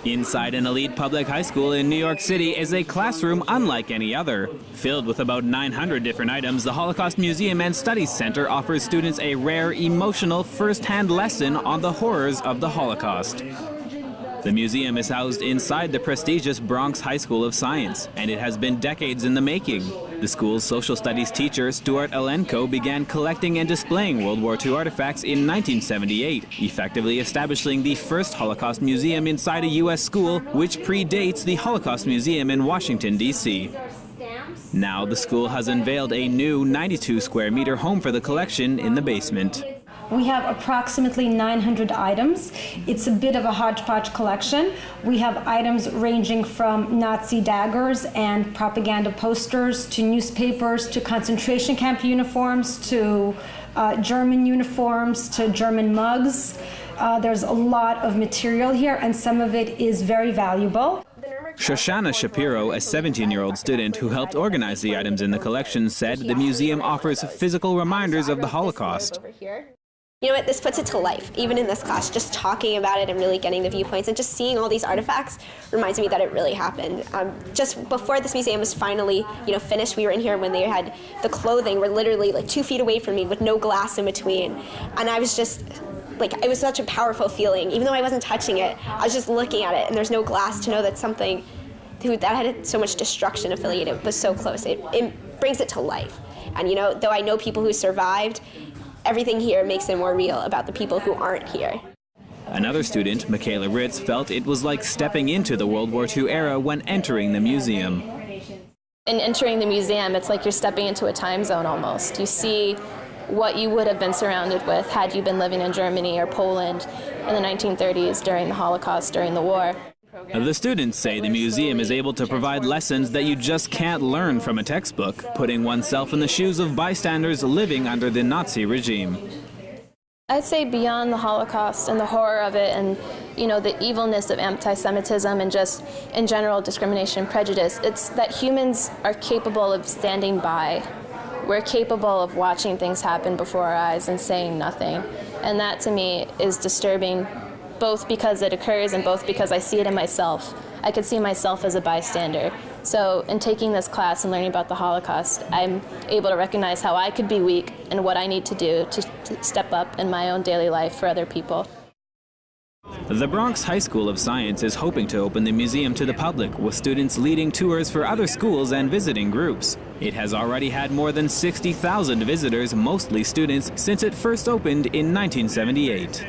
Inside an elite public high school in New York City is a classroom unlike any other. Filled with about 900 different items, the Holocaust Museum and Studies Center offers students a rare, emotional, first-hand lesson on the horrors of the Holocaust. The museum is housed inside the prestigious Bronx High School of Science, and it has been decades in the making. The school's social studies teacher, Stuart Alenko, began collecting and displaying World War II artifacts in 1978, effectively establishing the first Holocaust museum inside a U.S. school, which predates the Holocaust Museum in Washington, D.C. Now the school has unveiled a new 92-square-meter home for the collection in the basement. We have approximately 900 items. It's a bit of a hodgepodge collection. We have items ranging from Nazi daggers and propaganda posters to newspapers to concentration camp uniforms to German uniforms to German mugs. There's a lot of material here, and some of it is very valuable. Shoshana Shapiro, a 17-year-old student who helped organize the items in the collection, said the museum offers physical reminders of the Holocaust. You know what, this puts it to life, even in this class. Just talking about it and really getting the viewpoints and just seeing all these artifacts reminds me that it really happened. Just before this museum was finally, finished, we were in here when they had the clothing were literally like 2 feet away from me with no glass in between. And I was just, it was such a powerful feeling. Even though I wasn't touching it, I was just looking at it and there's no glass to know that something that had so much destruction affiliated was so close. It brings it to life. And though I know people who survived, everything here makes it more real about the people who aren't here. Another student, Michaela Ritz, felt it was like stepping into the World War II era when entering the museum. In entering the museum, it's like you're stepping into a time zone almost. You see what you would have been surrounded with had you been living in Germany or Poland in the 1930s during the Holocaust, during the war. The students say the museum is able to provide lessons that you just can't learn from a textbook, putting oneself in the shoes of bystanders living under the Nazi regime. I'd say beyond the Holocaust and the horror of it and, the evilness of anti-Semitism and just, in general, discrimination and prejudice, it's that humans are capable of standing by. We're capable of watching things happen before our eyes and saying nothing. And that, to me, is disturbing, both because it occurs and both because I see it in myself. I could see myself as a bystander. So in taking this class and learning about the Holocaust, I'm able to recognize how I could be weak and what I need to do to step up in my own daily life for other people. The Bronx High School of Science is hoping to open the museum to the public, with students leading tours for other schools and visiting groups. It has already had more than 60,000 visitors, mostly students, since it first opened in 1978.